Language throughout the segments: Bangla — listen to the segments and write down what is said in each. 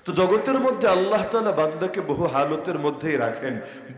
তো জগতের মধ্যে আল্লাহ তাআলা বান্দাকে বহু হালতের মধ্যেই রাখেন,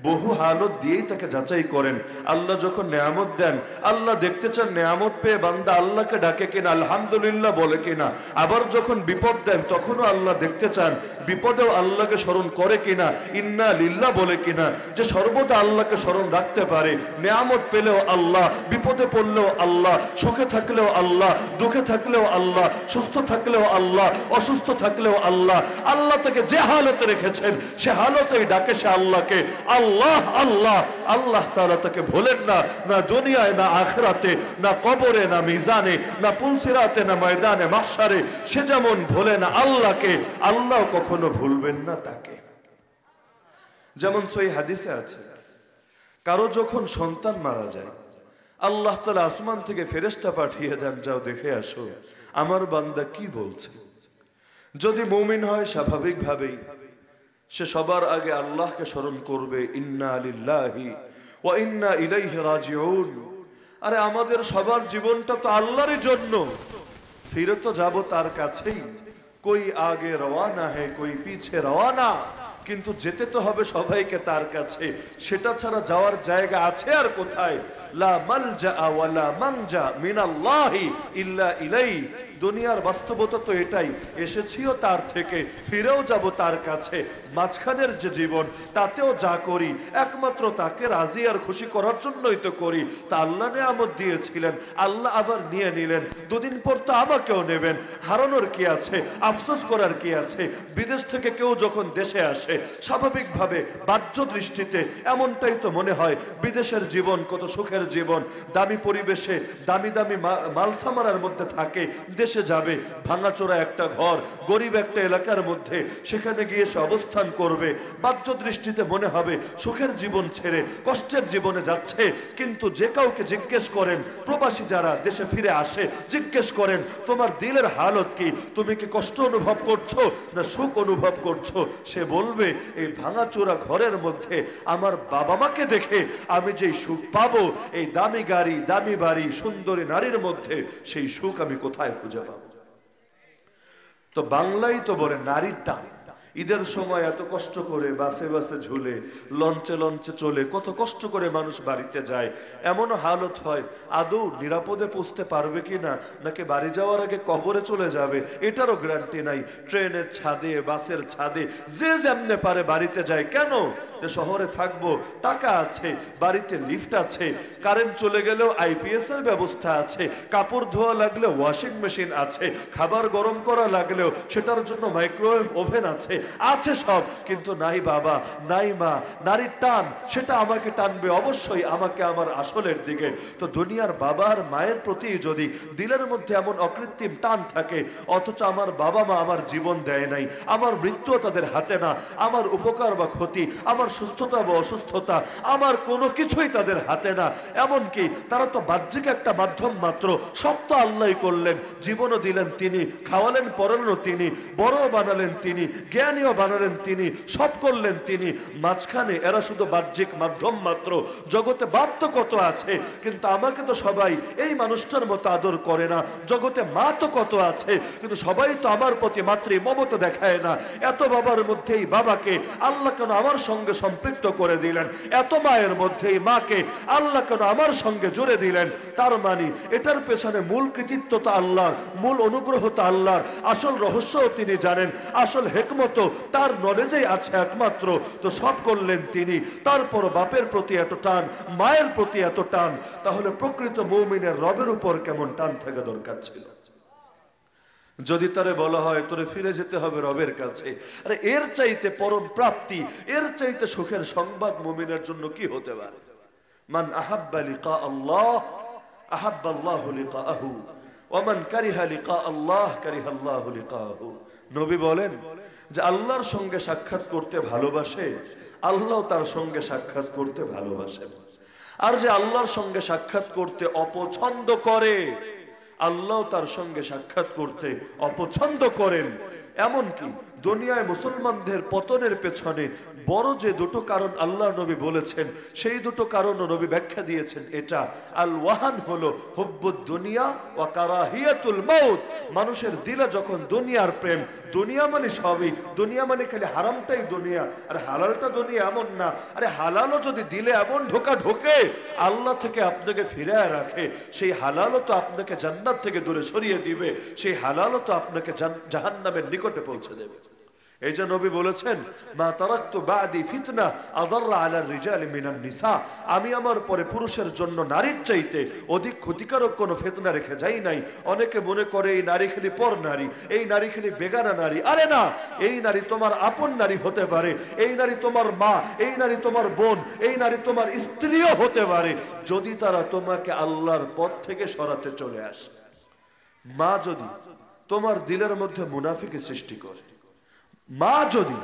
বহু হালত দিয়েই তাকে যাচাই করেন। আল্লাহ যখন নেয়ামত দেন, আল্লাহ দেখতে চান নেয়ামত পেয়ে বান্দা আল্লাহকে ডাকে কিনা, আলহামদুলিল্লাহ বলে কিনা। আবার যখন বিপদ দেন তখনও আল্লাহ দেখতে চান বিপদেও আল্লাহকে স্মরণ করে কিনা, ইন্না লিল্লাহ বলে কিনা, যে সর্বদা আল্লাহকে স্মরণ রাখতে পারে। নেয়ামত পেলেও আল্লাহ, বিপদে পড়লেও আল্লাহ, সুখে থাকলেও আল্লাহ, দুঃখে থাকলেও আল্লাহ, সুস্থ থাকলেও আল্লাহ, অসুস্থ থাকলেও আল্লাহ। আল্লাহ তাকে যে হালতে রেখেছেন সে হালতেই ডাকে সে আল্লাহকে, আল্লাহ আল্লাহ। আল্লাহ তাআলা তাকে ভোলেন না, না দুনিয়ায়, না আখিরাতে, না কবরে, না মিজানে, না পুলসিরাতে, না ময়দানে মাহশারে। সে যেমন ভোলে না আল্লাহকে, আল্লাহ কখনো ভুলবেন না তাকে। যেমন সহিহ হাদিসে আছে, কারো যখন সন্তান মারা যায়, আল্লাহ তাআলা আসমান থেকে ফেরেশতা পাঠিয়ে দেন, যাও দেখে আসো আমার বান্দা কি বলছে। যদি মুমিন হয় স্বাভাবিকভাবেই সে সবার আগে আল্লাহকে স্মরণ করবে, ইন্না লিল্লাহি ওয়া ইন্না ইলাইহি রাজিউন। আরে আমাদের সবার জীবনটা তো আল্লাহরই জন্য, ফিরে তো যাব তার কাছেই। কোই আগে রওয়ানা হে কোই পিছে রওয়ানা, কিন্তু যেতে তো হবে সবাইকে তার কাছে। সেটা ছাড়া যাওয়ার জায়গা আছে আর কোথায়? লা মালজা ওয়ালা মানজা মিনাল্লাহি ইল্লা ইলাইহি। দুনিয়ার বাস্তবতা তো এটাই, এসেছিও তার থেকে, ফিরেও যাব তার কাছে। মাঝখানের যে জীবন, তাতেও যা করি একমাত্র তাকে রাজি আর খুশি করার জন্যই তো করি। তা আল্লাহ নেয়ামত দিয়েছিলেন, আল্লাহ আবার নিয়ে নিলেন, দুদিন পর তো আমাকেও নেবেন। হারানোর কি আছে, আফসোস করার কি আছে? বিদেশ থেকে কেউ যখন দেশে আসে, স্বাভাবিকভাবে বাহ্য দৃষ্টিতে এমনটাই তো মনে হয় বিদেশের জীবন কত সুখের জীবন, দামি পরিবেশে দামি দামি মালসামারার মধ্যে থাকে। দেশে যাবে, ভাঙাচোরা একটা ঘর, গরিব একটা এলাকার মধ্যে, সেখানে গিয়ে সে অবস্থান করবে। বাহ্য দৃষ্টিতে মনে হবে সুখের জীবন ছেড়ে কষ্টের জীবনে যাচ্ছে। কিন্তু যে কাউকে জিজ্ঞেস করেন, প্রবাসী যারা দেশে ফিরে আসে, জিজ্ঞেস করেন তোমার দিলের হালত কি, তুমি কি কষ্ট অনুভব করছো না সুখ অনুভব করছো, সে বলবে এই ভাঙাচোরা ঘরের মধ্যে আমার বাবা মাকে দেখে আমি যেই সুখ পাবো, এই দামি গাড়ি, দামি বাড়ি, সুন্দরী নারীর মধ্যে সেই সুখ আমি কোথায় খুঁজে পাবো? তো বাংলায় তো বলে নারীর টান। ঈদের সময় এত কষ্ট করে বাসে বাসে ঝুলে, লঞ্চে লঞ্চে চলে, কত কষ্ট করে মানুষ বাড়িতে যায়। এমনও হালত হয় আদৌ নিরাপদে পৌঁছতে পারবে কিনা, নাকি বাড়ি যাওয়ার আগে কবরে চলে যাবে, এটারও গ্যারান্টি নাই। ট্রেনের ছাদে, বাসের ছাদে, যে যেমনে পারে বাড়িতে যায়। কেন? যে শহরে থাকবো, টাকা আছে, বাড়িতে লিফট আছে, কারেন্ট চলে গেলেও আইপিএস এর ব্যবস্থা আছে, কাপড় ধোয়া লাগলে ওয়াশিং মেশিন আছে, খাবার গরম করা লাগলেও সেটার জন্য মাইক্রোওয়েভ ওভেন আছে, আছে সব। কিন্তু নাই বাবা, নাই মা, নারীর টান সেটা আমাকে টানবে অবশ্যই, আমাকে আমার আসলের দিকে। তো দুনিয়ার বাবার মায়ের প্রতি যদি দিলের মধ্যে এমন অকৃত্রিম টান থাকে, অথচ আমার বাবা মা আমার জীবন দেয় নাই, আমার মৃত্যু তাদের হাতে না, আমার উপকার বা ক্ষতি, আমার সুস্থতা বা অসুস্থতা, আমার কোনো কিছুই তাদের হাতে না। এমনকি তারা তো বাহ্যিক একটা মাধ্যম মাত্র, সব তো আল্লাহই করলেন। জীবনও দিলেন তিনি, খাওয়ালেন পড়ালেনও তিনি, বড় বানালেন তিনি, জ্ঞানীও বানালেন তিনি, সব করলেন তিনি। মাঝখানে এরা শুধু বাহ্যিক মাধ্যম মাত্র। জগতে বাপ তো কত আছে, কিন্তু আমাকে তো সবাই এই মানুষটার মতো আদর করে না। জগতে মা তো কত আছে, কিন্তু সবাই তো আমার প্রতি মাতৃ মমতা দেখায় না। এত বাবার মধ্যেই বাবাকে আল্লাহ কেন আমার সঙ্গে সম্পৃক্ত করে দিলেন? এত মায়ের মধ্যেই মাকে আল্লাহ কেন আমার সঙ্গে জুড়ে দিলেন? তার মানে এটার পেছনে মূল কৃতিত্ব তো আল্লাহর, মূল অনুগ্রহ তো আল্লাহর, আসল রহস্যও তিনি জানেন, আসল হেকমত তার নলেজেই আছে একমাত্র। তো সব করলেন তিনি, তারপর বাপের প্রতি এত টান, মায়ের প্রতি এত টান, তাহলে প্রকৃত মুমিনের রবের উপর কেমন টান থাকা দরকার ছিল? যদি তারে বলা হয় তোরে ফিরে যেতে হবে রবের কাছে, আরে এর চাইতে পরম প্রাপ্তি, এর চাইতে সুখের সংবাদ মুমিনের জন্য কি হতে পারে? মান আহাব্বা লিকা আল্লাহ আহাব্বা আল্লাহু লিকাহু ওয়া মান কারিহা লিকা আল্লাহ কারিহা আল্লাহু লিকাহু। নবী বলেন যে আল্লাহর সঙ্গে সাক্ষাৎ করতে ভালোবাসে, আল্লাহ তার সঙ্গে সাক্ষাৎ করতে ভালোবাসেন। আর যে আল্লাহর সঙ্গে সাক্ষাৎ করতে অপছন্দ করে, আল্লাহ তার সঙ্গে সাক্ষাৎ করতে অপছন্দ করেন। এমনকি দুনিয়ায় মুসলমানদের পতনের পেছনে বড় যে দুটো কারণ আল্লাহ নবী বলেছেন, সেই দুটো কারণও নবী ব্যাখ্যা দিয়েছেন। এটা আল ওয়াহান হলো হুব্বুদ দুনিয়া ওয়া কারাহিয়াতুল মাউত। মানুষের দিলে যখন দুনিয়ার প্রেম, দুনিয়া মানে সবই, দুনিয়া মানে খালি হারামটাই দুনিয়া আর হালালটা দুনিয়া এমন না। আরে হালালও যদি দিলে এমন ঢোকা ঢোকে আল্লাহ থেকে আপনাকে ফিরায় রাখে, সেই হালালও তো আপনাকে জান্নাত থেকে দূরে সরিয়ে দিবে, সেই হালালও তো আপনাকে জাহান্নামের নিকটে পৌঁছে দেবে। এই যে নবী বলেছেন, মা তারাকতু বাদি ফিতনা আদাররা আলা রিজালি মিনান নিসা, আমি আমার পরে পুরুষের জন্য নারীর চাইতে অধিক ক্ষতিকারক কোনো ফিতনা রেখে যাই নাই। অনেকে মনে করে এই নারী খালি পর নারী, এই নারী খালি বেগানা নারী। আরে না, এই নারী তোমার আপন নারী হতে পারে, এই নারী তোমার মা, এই নারী তোমার বোন, এই নারী তোমার স্ত্রীও হতে পারে, যদি তারা তোমাকে আল্লাহর পথ থেকে সরাতে চলে আসে। মা যদি তোমার দিলের মধ্যে মুনাফিকের সৃষ্টি করে, মা যদি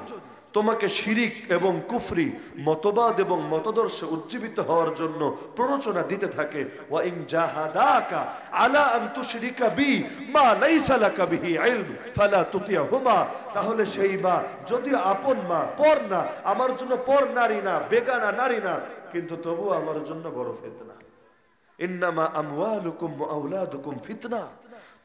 তোমাকে শিরিক এবং কুফরি মতবাদ এবং মতাদর্শে উজ্জীবিত হওয়ার জন্য প্ররোচনা দিতে থাকে, ওয়া ইন জাহাদাকা আলা আন তুশরিকা বি মা লাইসা লাকা বিহি ইলম ফালা তুতিহুমা, তাহলে সেই মা যদি আপন মা, পর না, আমার জন্য পর নারী না, বেগানা নারী না, কিন্তু তবু আমার জন্য বড় ফিতনা। ইন্নামা আমওয়ালুকুম ওয়া আওলাদুকুম ফিতনা,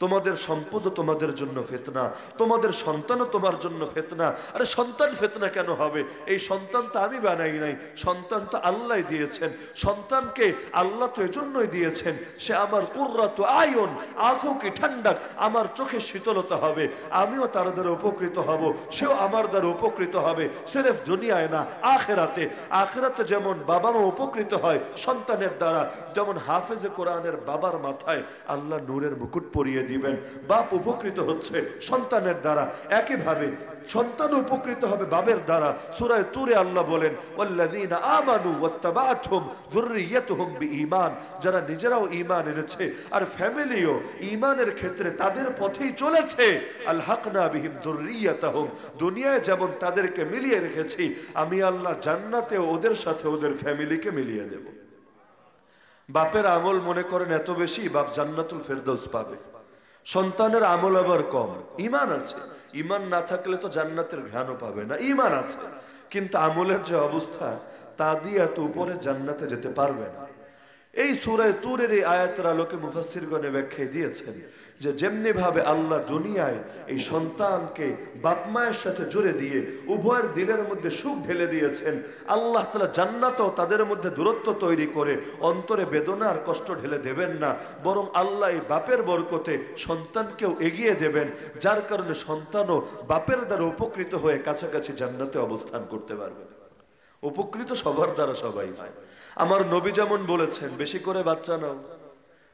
তোমাদের সম্পদ তোমাদের জন্য ফিতনা, তোমাদের সন্তানও তোমার জন্য ফিতনা। আরে সন্তান ফিতনা কেন হবে? এই সন্তান তো আমি বানাই নাই, সন্তান তো আল্লাহ দিয়েছেন। সন্তানকে আল্লাহ তো এজন্যই দিয়েছেন, সে আমার কুররাতু আয়ুন, আঁখো কি ঠান্ডা, আমার চোখে শীতলতা হবে, আমিও তার দ্বারা উপকৃত হব, সেও আমার দ্বারা উপকৃত হবে। সিরেফ দুনিয়ায় না, আখিরাতে। আখিরাতে যেমন বাবা মা উপকৃত হয় সন্তানের দ্বারা, যেমন হাফেজে কোরআনের বাবার মাথায় আল্লাহ নূরের মুকুট পরিয়ে দিবেন, বাপ উপকৃত হচ্ছে সন্তানের দ্বারা, একইভাবে সন্তান উপকৃত হবে বাবের দ্বারা। সূরা তুরে আল্লাহ বলেন, ওয়াল্লাযীনা আমানু ওয়াত্তাবাআতহুম যুররিয়াতুহুম বিঈমান, যারা নিজেরাও ঈমান এনেছে আর ফ্যামিলিও ঈমানের ক্ষেত্রে তাদের পথেই চলেছে, আলহাকনা বিহিম যুররিয়াতাহুম, দুনিয়ায় যেমন তাদেরকে মিলিয়ে রেখেছি, আমি আল্লাহ জান্নাতেও ওদের সাথে ওদের ফ্যামিলিকে মিলিয়ে দেব। বাপের আমল মনে করেন এত বেশি, বাপ জান্নাতুল ফেরদৌস পাবে। সন্তানের আমল আবার কম, ঈমান আছে, ঈমান না থাকলে তো জান্নাতের ঘ্রাণও পাবে না। ঈমান আছে কিন্তু আমলের যে অবস্থা, তা দিয়ে এত উপরে জান্নাতে যেতে পারবে না। এই সূরা তুরের এই আয়াতের আলোকে মুফাসসিরগণ ব্যাখ্যা দিয়েছেন যে যেমনি ভাবে আল্লাহ দুনিয়ায় এই সন্তানকে বাপ মায়ের সাথে জুড়ে দিয়ে উভয়ের দিলের মধ্যে সুখ ঢেলে দিয়েছেন, আল্লাহ তাআলা জান্নাতেও তাদের মধ্যে দূরত্ব তৈরি করে অন্তরে বেদনা আর কষ্ট ঢেলে দেবেন না, বরং আল্লাহ এই বাপের বরকতে সন্তানকেও এগিয়ে দেবেন, যার কারণে সন্তানও বাপের দ্বারা উপকৃত হয়ে কাছাকাছি জান্নাতে অবস্থান করতে পারবে। উপকৃত সবার দ্বারা সবাই হয়। আমার নবী যেমন বলেছেন, বেশি করে বাচ্চা নাও,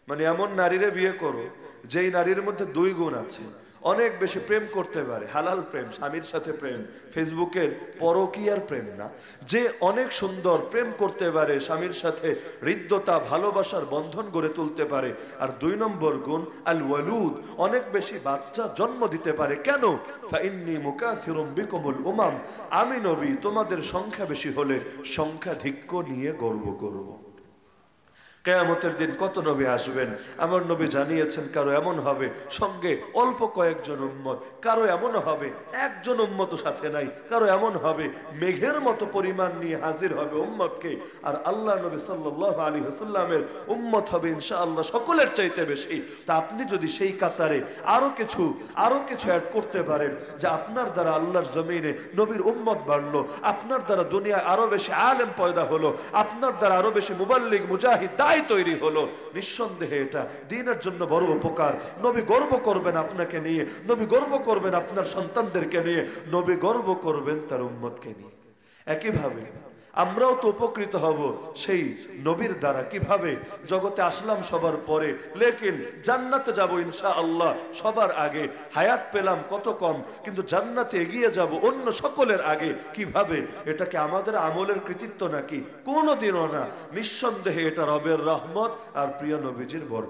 মানে এমন নারীরে বিয়ে করো যেই নারীর মধ্যে দুই গুণ আছে, অনেক বেশি প্রেম করতে পারে, হালাল প্রেম, স্বামীর সাথে প্রেম, ফেসবুকের পরকীয়ার প্রেম না, যে অনেক সুন্দর প্রেম করতে পারে স্বামীর সাথে, হৃদ্যতা ভালোবাসার বন্ধন গড়ে তুলতে পারে। আর দুই নম্বর গুণ আল ওয়ালুদ, অনেক বেশি বাচ্চা জন্ম দিতে পারে। কেন? ফাইন্নী মুকাথিরুম বিকুমুল উমাম, আমি নবী তোমাদের সংখ্যা বেশি হলে সংখ্যাধিক্য নিয়ে গর্ব করব। কিয়ামতের দিন কত নবী আসবেন, আমার নবী জানিয়েছেন, কারো এমন হবে সঙ্গে অল্প কয়েকজন উম্মত, কারো এমন হবে একজন উম্মত সাথে নাই, কারো এমন হবে মেঘের মতো পরিমাণ নিয়ে হাজির হবে উম্মতকে। আর আল্লাহ নবী সাল্লাল্লাহু আলাইহি ওয়াসাল্লামের উম্মত হবে ইনশাআল্লাহ সকলের চাইতে বেশি। তা আপনি যদি সেই কাতারে আরো কিছু অ্যাড করতে পারেন, যে আপনার দ্বারা আল্লাহর জমিনে নবীর উম্মত বাড়লো, আপনার দ্বারা দুনিয়ায় আরো বেশি আলেম পয়দা হলো, আপনার দ্বারা আরো বেশি মুবাল্লিগ মুজাহিদ তৈরি হলো, নিঃসন্দেহে এটা দ্বীনের জন্য বড় উপকার। নবী গর্ব করবেন আপনাকে নিয়ে, নবী গর্ব করবেন আপনার সন্তানদেরকে নিয়ে, নবী গর্ব করবেন তার উম্মতকে নিয়ে। একইভাবে আমরাও তো উপকৃত হব সেই নবীর দ্বারা। কিভাবে? জগতে আসলাম সবার পরে, লেকিন জান্নাতে যাব ইনশাআল্লাহ সবার আগে। হায়াত পেলাম কত কম, কিন্তু জান্নাতে এগিয়ে যাব অন্য সকলের আগে। কিভাবে? এটা কি আমাদের আমলের কৃতিত্ব নাকি? কোনোদিনও না। নিঃসন্দেহে এটা রবের রহমত আর প্রিয় নবীজির বরকত।